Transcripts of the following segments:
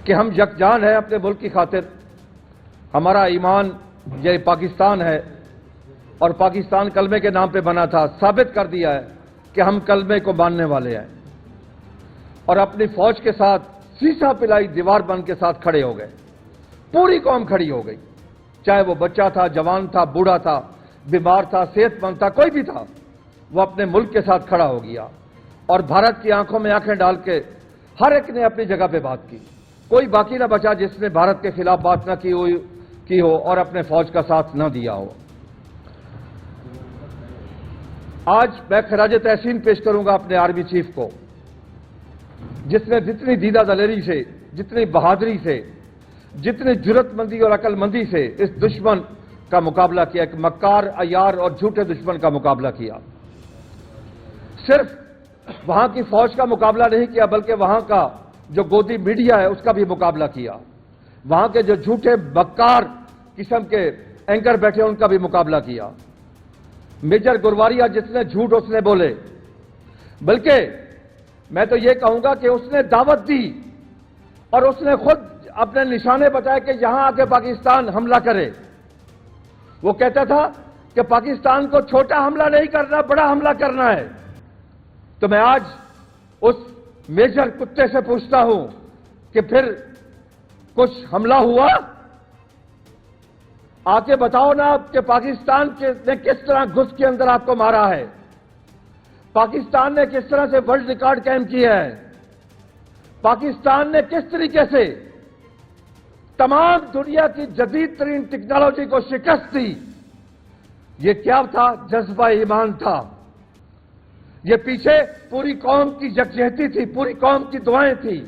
کہ ہم یکجان ہیں اپنے ملک کی خاطر. ہمارا ایمان یہ پاکستان ہے اور پاکستان کلمے کے نام پہ بنا تھا. ثابت کر دیا ہے کہ ہم کلمے کو ماننے والے ہیں اور اپنی فوج کے ساتھ سیسا پلائی دیوار بن کے ساتھ کھڑے ہو گئے. پوری قوم کھڑی ہو گئی, چاہے وہ بچہ تھا, جوان تھا, بوڑھا تھا, بیمار تھا, صحت مند تھا, کوئی بھی تھا, وہ اپنے ملک کے ساتھ کھڑا ہو گیا اور بھارت کی آنکھوں میں آنکھیں ڈال کے ہر ایک نے اپنی جگہ پہ بات کی. کوئی باقی نہ بچا جس نے بھارت کے خلاف بات نہ کی ہو اور اپنے فوج کا ساتھ نہ دیا ہو. آج میں خراج تحسین پیش کروں گا اپنے آرمی چیف کو, جس نے جتنی دیدہ دلیری سے, جتنی بہادری سے, جتنی جرت مندی اور عقل مندی سے اس دشمن کا مقابلہ کیا, ایک مکار, عیار اور جھوٹے دشمن کا مقابلہ کیا. صرف وہاں کی فوج کا مقابلہ نہیں کیا بلکہ وہاں کا جو گودی میڈیا ہے اس کا بھی مقابلہ کیا. وہاں کے جو جھوٹے بکار قسم کے اینکر بیٹھے ان کا بھی مقابلہ کیا. میجر گرواریا جس نے جھوٹ اس نے بولے, بلکہ میں تو یہ کہوں گا کہ اس نے دعوت دی اور اس نے خود اپنے نشانے بتائے کہ یہاں آ کے پاکستان حملہ کرے. وہ کہتا تھا کہ پاکستان کو چھوٹا حملہ نہیں کرنا, بڑا حملہ کرنا ہے. تو میں آج اس میجر کتے سے پوچھتا ہوں کہ پھر کچھ حملہ ہوا؟ آ کے بتاؤ نا آپ کہ پاکستان نے کس طرح گھس کے اندر آپ کو مارا ہے, پاکستان نے کس طرح سے ورلڈ ریکارڈ قائم کیا ہے, پاکستان نے کس طریقے سے تمام دنیا کی جدید ترین ٹیکنالوجی کو شکست دی. یہ کیا تھا؟ جذبہ ایمان تھا. یہ پیچھے پوری قوم کی یکجہتی تھی, پوری قوم کی دعائیں تھیں.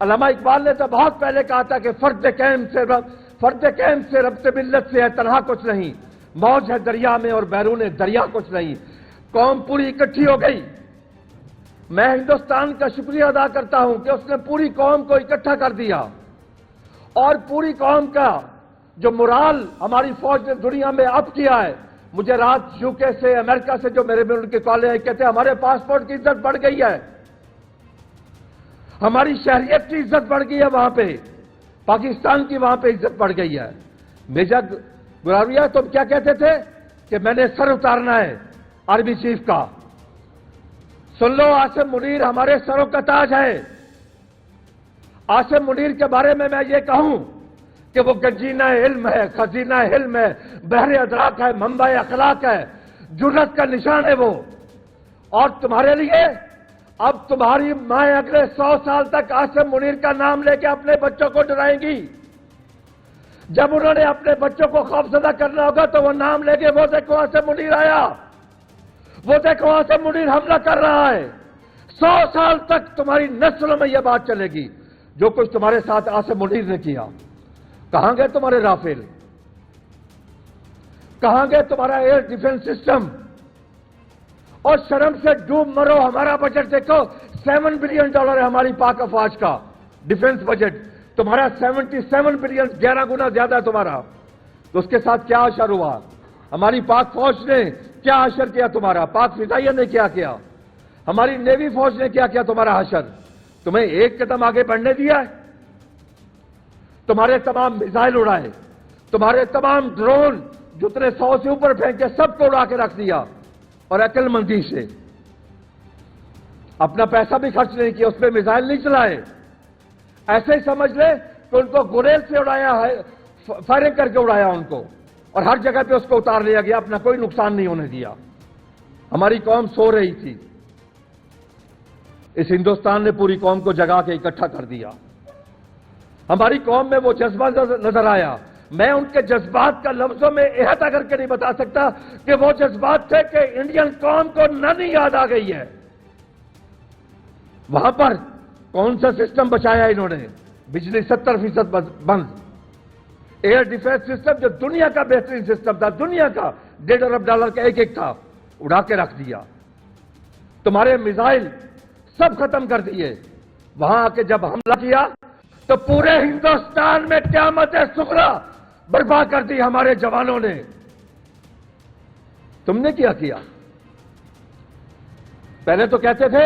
علامہ اقبال نے تو بہت پہلے کہا تھا کہ فرد قیم سے ربط ملت سے ہے تنہا کچھ نہیں, موج ہے دریا میں اور بیرون دریا کچھ نہیں. قوم پوری اکٹھی ہو گئی. میں ہندوستان کا شکریہ ادا کرتا ہوں کہ اس نے پوری قوم کو اکٹھا کر دیا اور پوری قوم کا جو مرال ہماری فوج نے دنیا میں اپ کیا ہے. مجھے رات یو کے سے, امریکہ سے جو میرے ملک کے کالے ہیں, کہتے ہیں ہمارے پاسپورٹ کی عزت بڑھ گئی ہے, ہماری شہریت کی عزت بڑھ گئی ہے, وہاں پہ پاکستان کی وہاں پہ عزت بڑھ گئی ہے. میجر گرواریا تم کیا کہتے تھے کہ میں نے سر اتارنا ہے آرمی چیف کا. سن لو, عاصم منیر ہمارے سروں کا تاج ہے. عاصم منیر کے بارے میں یہ کہوں کہ وہ گنجینہ علم ہے, خزینہ علم ہے, بحر ادراک ہے, منبع اخلاق ہے, جرت کا نشان ہے وہ. اور تمہارے لیے اب تمہاری مائیں اگلے 100 سال تک عاصم منیر کا نام لے کے اپنے بچوں کو ڈرائیں گی. جب انہوں نے اپنے بچوں کو خوفزدہ کرنا ہوگا تو وہ نام لے کے, وہ دیکھو عاصم منیر آیا, وہ دیکھو عاصم منیر حملہ کر رہا ہے. 100 سال تک تمہاری نسلوں میں یہ بات چلے گی. جو کچھ تمہارے ساتھ عاصم منیر نے کیا, کہاں گئے تمہارے رافیل, کہاں گئے تمہارا ایئر ڈیفنس سسٹم؟ اور شرم سے ڈوب مرو. ہمارا بجٹ دیکھو, $7 بلین ہے ہماری پاک افواج کا ڈیفنس بجٹ. تمہارا 77 بلین, 11 گنا زیادہ ہے تمہارا. تو اس کے ساتھ کیا اشر ہوا؟ ہماری پاک فوج نے کیا اشر کیا تمہارا؟ پاک فضائیہ نے کیا کیا؟ ہماری نیوی فوج نے کیا کیا تمہارا اشر؟ تمہیں ایک قدم آگے بڑھنے دیا ہے؟ تمہارے تمام میزائل اڑائے, تمہارے تمام ڈرون جتنے 100 سے اوپر پھینکے سب کو اڑا کے رکھ دیا. اور عقل مندی سے اپنا پیسہ بھی خرچ نہیں کیا, اس پہ میزائل نہیں چلائے. ایسے ہی سمجھ لے کہ ان کو گریل سے اڑایا ہے, فائرنگ کر کے اڑایا ان کو, اور ہر جگہ پہ اس کو اتار لیا گیا, اپنا کوئی نقصان نہیں ہونے دیا. ہماری قوم سو رہی تھی, اس ہندوستان نے پوری قوم کو جگا کے اکٹھا کر دیا. ہماری قوم میں وہ جذبہ نظر آیا. میں ان کے جذبات کا لفظوں میں احاطہ کر کے نہیں بتا سکتا کہ وہ جذبات تھے کہ انڈین قوم کو نہیں یاد آ گئی ہے. وہاں پر کون سا سسٹم بچایا انہوں نے؟ بجلی 70% بند, ایئر ڈیفنس سسٹم جو دنیا کا بہترین سسٹم تھا, دنیا کا $1.5 ارب کا ایک تھا, اڑا کے رکھ دیا. تمہارے میزائل سب ختم کر دیے. وہاں آ کے جب حملہ کیا تو پورے ہندوستان میں قیامت صغریٰ برپا کر دی ہمارے جوانوں نے. تم نے کیا کیا؟ پہلے تو کہتے تھے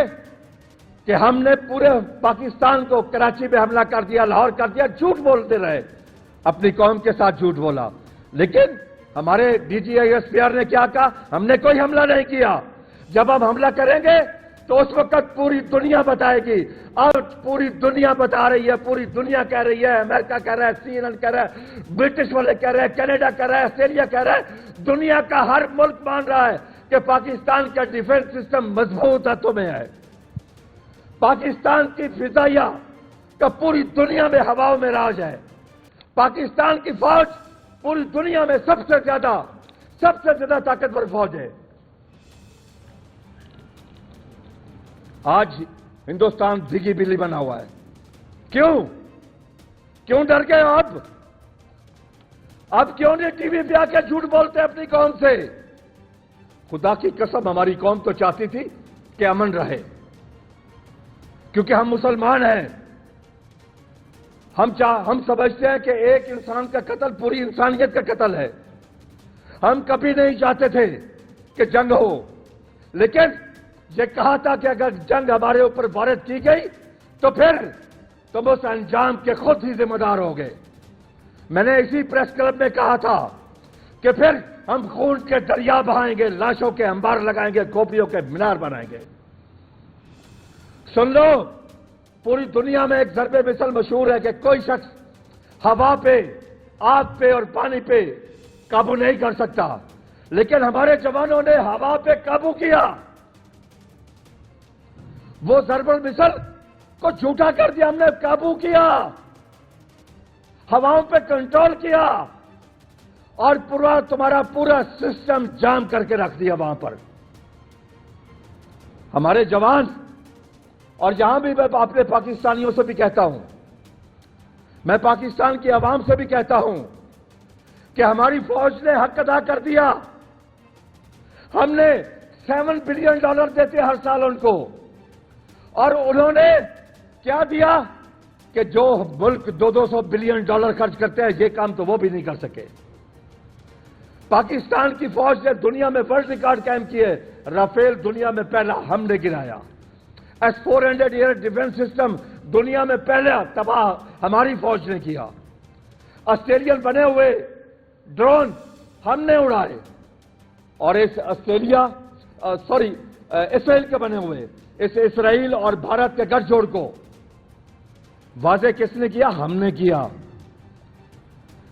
کہ ہم نے پورے پاکستان کو کراچی میں حملہ کر دیا، لاہور کر دیا، جھوٹ بولتے رہے، اپنی قوم کے ساتھ جھوٹ بولا. لیکن ہمارے D G I S P R نے کیا کہا؟ ہم نے کوئی حملہ نہیں کیا. جب ہم حملہ کریں گے تو اس وقت پوری دنیا بتائے گی. اور پوری دنیا بتا رہی ہے، پوری دنیا کہہ رہی ہے، امریکہ کہہ رہا ہے، سی این این کہہ رہا ہے، برٹش والے کہہ رہے ہیں، کینیڈا کہہ رہا ہے، آسٹریلیا کہہ رہا ہے، دنیا کا ہر ملک مان رہا ہے کہ پاکستان کا ڈیفنس سسٹم مضبوط ہاتھوں میں ہے. پاکستان کی فضائیہ کا پوری دنیا میں ہواؤں میں راج ہے. پاکستان کی فوج پوری دنیا میں سب سے زیادہ طاقتور فوج ہے. آج ہندوستان بھیگی بلی بنا ہوا ہے. کیوں ڈر گئے اب کیوں نہیں ٹی وی پہ آ کے جھوٹ بولتے اپنی قوم سے؟ خدا کی قسم ہماری قوم تو چاہتی تھی کہ امن رہے، کیونکہ ہم مسلمان ہیں. ہم سمجھتے ہیں کہ ایک انسان کا قتل پوری انسانیت کا قتل ہے. ہم کبھی نہیں چاہتے تھے کہ جنگ ہو، لیکن یہ کہا تھا کہ اگر جنگ ہمارے اوپر وارد کی گئی تو پھر تم اس انجام کے خود ہی ذمہ دار ہو گئے. میں نے اسی پریس کلب میں کہا تھا کہ پھر ہم خون کے دریا بہائیں گے، لاشوں کے انبار لگائیں گے، گوپیوں کے مینار بنائیں گے. سن لو، پوری دنیا میں ایک ضرب مثل مشہور ہے کہ کوئی شخص ہوا پہ، آگ پہ اور پانی پہ قابو نہیں کر سکتا، لیکن ہمارے جوانوں نے ہوا پہ قابو کیا. وہ ضرب المثل کو جھوٹا کر دیا، ہم نے قابو کیا، ہواؤں پہ کنٹرول کیا اور تمہارا پورا سسٹم جام کر کے رکھ دیا وہاں پر. ہمارے جوان، اور یہاں بھی میں اپنے پاکستانیوں سے بھی کہتا ہوں، میں پاکستان کی عوام سے بھی کہتا ہوں کہ ہماری فوج نے حق ادا کر دیا. ہم نے $7 بلین دیتے ہر سال ان کو، اور انہوں نے کیا دیا کہ جو ملک $200 بلین خرچ کرتے ہیں، یہ کام تو وہ بھی نہیں کر سکے. پاکستان کی فوج نے دنیا میں ورلڈ ریکارڈ قائم کیے. رافیل دنیا میں پہلا ہم نے گرایا. S-400 ایئر ڈیفنس سسٹم دنیا میں پہلا تباہ ہماری فوج نے کیا. آسٹریلین بنے ہوئے ڈرون ہم نے اڑائے، اور اس اسرائیل کے بنے ہوئے اس اسرائیل اور بھارت کے گٹھ جوڑ کو واضح کس نے کیا؟ ہم نے کیا.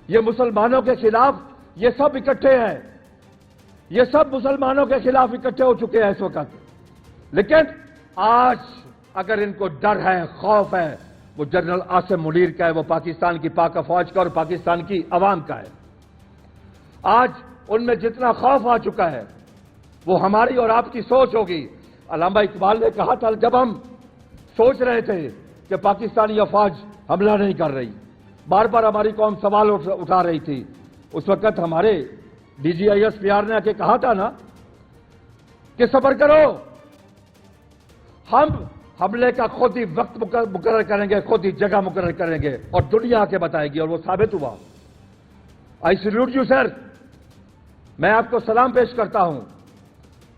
یہ مسلمانوں کے خلاف یہ سب اکٹھے ہیں، یہ سب مسلمانوں کے خلاف اکٹھے ہو چکے ہیں اس وقت. لیکن آج اگر ان کو ڈر ہے، خوف ہے، وہ جنرل عاصم منیر کا ہے، وہ پاکستان کی پاک فوج کا اور پاکستان کی عوام کا ہے. آج ان میں جتنا خوف آ چکا ہے وہ ہماری اور آپ کی سوچ ہوگی. علامہ اقبال نے کہا تھا، جب ہم سوچ رہے تھے کہ پاکستانی افواج حملہ نہیں کر رہی، بار بار ہماری قوم سوال اٹھا رہی تھی، اس وقت ہمارے D G I S P R نے آ کے کہا تھا نا کہ صبر کرو، ہم حملے کا خود ہی وقت مقرر کریں گے، خود ہی جگہ مقرر کریں گے، اور دنیا آ کے بتائے گی. اور وہ ثابت ہوا. آئی سیلیوٹ یو سر. میں آپ کو سلام پیش کرتا ہوں.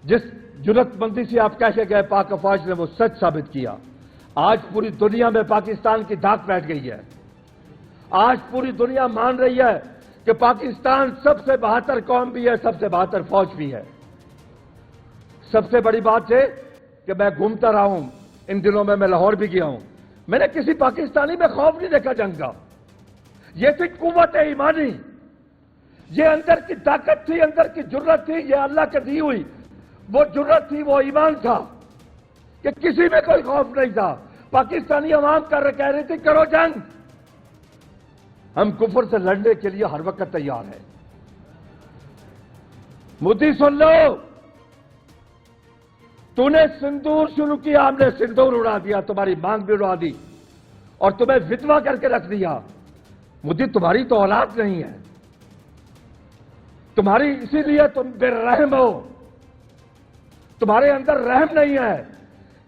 جس جرات مندی سے آپ کہہ کے گئے پاک افواج نے وہ سچ ثابت کیا. آج پوری دنیا میں پاکستان کی دھاک بیٹھ گئی ہے. آج پوری دنیا مان رہی ہے کہ پاکستان سب سے بہتر قوم بھی ہے، سب سے بہتر فوج بھی ہے. سب سے بڑی بات ہے کہ میں گھومتا رہا ہوں، ان دنوں میں لاہور بھی گیا ہوں، میں نے کسی پاکستانی میں خوف نہیں دیکھا جنگ کا. یہ تھی قوت ایمانی، یہ اندر کی طاقت تھی، اندر کی جرت تھی، یہ اللہ کے دی ہوئی وہ جرت تھی، وہ ایمان تھا کہ کسی میں کوئی خوف نہیں تھا. پاکستانی عوام کہہ رہی تھی کرو جنگ، ہم کفر سے لڑنے کے لیے ہر وقت تیار ہیں. مودی سن لو، تو نے سندور شروع کیا، ہم نے سندور اڑا دیا، تمہاری مانگ بھی اڑا دی اور تمہیں فتوا کر کے رکھ دیا. مودی تمہاری تو اولاد نہیں ہے، تمہاری اسی لیے تم بے رحم ہو، تمہارے اندر رحم نہیں ہے،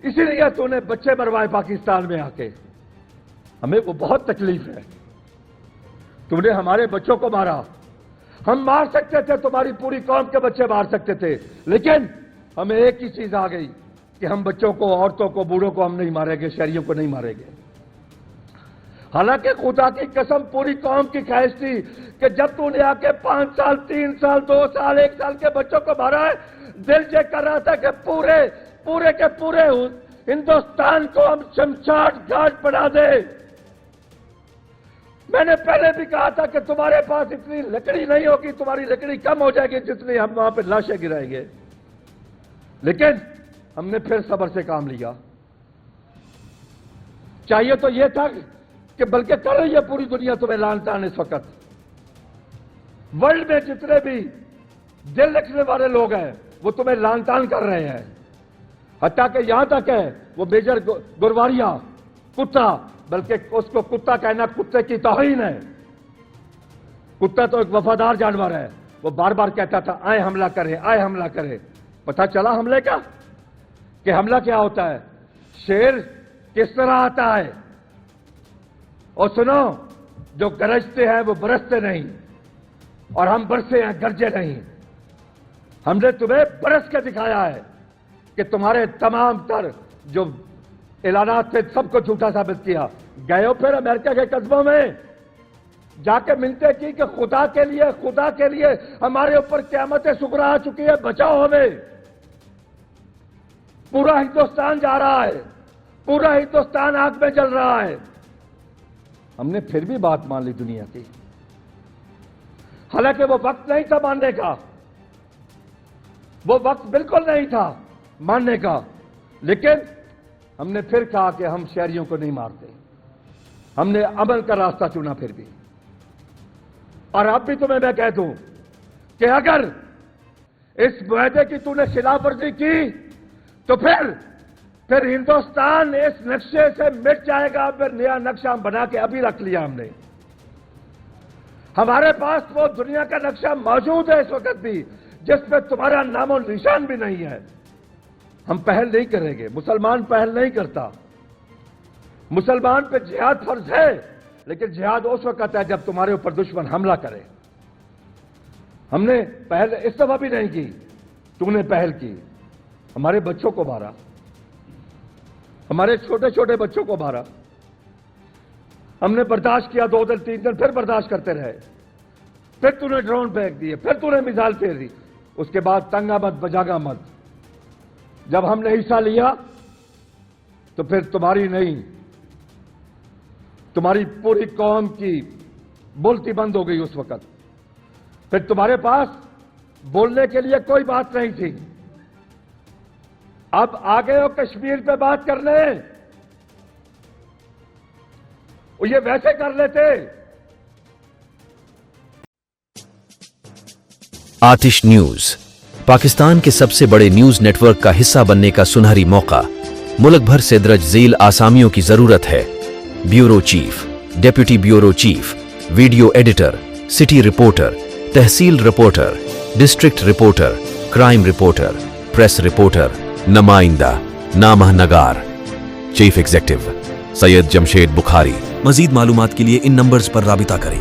اسی لیے تو نے بچے مروائے پاکستان میں آ کے. ہمیں وہ بہت تکلیف ہے. تم نے ہمارے بچوں کو مارا. ہم مار سکتے تھے، تمہاری پوری قوم کے بچے مار سکتے تھے، لیکن ہمیں ایک ہی چیز آ گئی کہ ہم بچوں کو, عورتوں کو, بوڑھوں کو ہم نہیں ماریں گے, شہریوں کو نہیں ماریں گے. حالانکہ خدا کی قسم پوری قوم کی خواہش تھی کہ جب تو نے آ کے 5 سال, 3 سال, 2 سال, 1 سال کے بچوں کو مارا ہے, دل یہ کر رہا تھا کہ پورے کے پورے ہندوستان کو ہم شمشاد گھاٹ بنا دیں. میں نے پہلے بھی کہا تھا کہ تمہارے پاس اتنی لکڑی نہیں ہوگی, تمہاری لکڑی کم ہو جائے گی جتنی ہم وہاں پہ لاشیں گرائیں گے. لیکن ہم نے پھر صبر سے کام لیا. چاہیے تو یہ تھا کہ بلکہ کر رہی ہے پوری دنیا تمہیں لعن طعن اس وقت. ورلڈ میں جتنے بھی دل رکھنے والے لوگ ہیں وہ تمہیں لعن طعن کر رہے ہیں. حتیٰ کہ یہاں تک ہے وہ میجر گرواریا کتا, بلکہ اس کو کتا کہنا کتے کی توہین ہے. کتا تو ایک وفادار جانور ہے, وہ بار بار کہتا تھا آئے حملہ کرے, آئے حملہ کرے. پتہ چلا حملے کا کہ حملہ کیا ہوتا ہے, شیر کس طرح آتا ہے. اور سنو, جو گرجتے ہیں وہ برستے نہیں, اور ہم برسے ہیں گرجے نہیں. ہم نے تمہیں برس کے دکھایا ہے کہ تمہارے تمام تر جو اعلانات تھے سب کو جھوٹا ثابت کیا. گئے ہو پھر امریکہ کے قصبوں میں جا کے منتیں کی کہ خدا کے لیے ہمارے اوپر قیامت صغریٰ آ چکی ہے, بچاؤ ہمیں. پورا ہندوستان جا رہا ہے, پورا ہندوستان آگ میں جل رہا ہے. ہم نے پھر بھی بات مان لی دنیا کی, حالانکہ وہ وقت نہیں تھا ماننے کا, وہ وقت بالکل نہیں تھا ماننے کا. لیکن ہم نے پھر کہا کہ ہم شہریوں کو نہیں مارتے. ہم نے عمل کا راستہ چنا پھر بھی. اور اب بھی تمہیں میں کہہ دوں کہ اگر اس معاہدے کی تو نے خلاف ورزی کی تو پھر ہندوستان اس نقشے سے مٹ جائے گا. پھر نیا نقشہ ہم بنا کے ابھی رکھ لیا ہم نے. ہمارے پاس وہ دنیا کا نقشہ موجود ہے اس وقت بھی جس پہ تمہارا نام و نشان بھی نہیں ہے. ہم پہل نہیں کریں گے, مسلمان پہل نہیں کرتا. مسلمان پہ جہاد فرض ہے, لیکن جہاد اس وقت ہے جب تمہارے اوپر دشمن حملہ کرے. ہم نے پہل اس دفعہ بھی نہیں کی, تم نے پہل کی. ہمارے بچوں کو مارا, ہمارے چھوٹے چھوٹے بچوں کو مارا. ہم نے برداشت کیا 2 دن 3 دن, پھر برداشت کرتے رہے. پھر تو نے ڈرون پھینک دیے, پھر تو نے میزائل پھیر دی. اس کے بعد تنگا مت بجاگا مت. جب ہم نے حصہ لیا تو پھر تمہاری نہیں, تمہاری پوری قوم کی بولتی بند ہو گئی اس وقت. پھر تمہارے پاس بولنے کے لیے کوئی بات نہیں تھی. اب آگے ہو کشمیر پہ بات کرنے, یہ ویسے کر لیتے. آتش نیوز پاکستان کے سب سے بڑے نیوز نیٹ ورک کا حصہ بننے کا سنہری موقع. ملک بھر سے درج ذیل آسامیوں کی ضرورت ہے. Bureau chief, deputy bureau chief, video editor, city reporter, تحصیل reporter, district reporter, crime reporter, press reporter, نمائندہ, نامہ نگار. Chief executive Syed Jamshed Bukhari. مزید معلومات کے لیے ان نمبرز پر رابطہ کریں.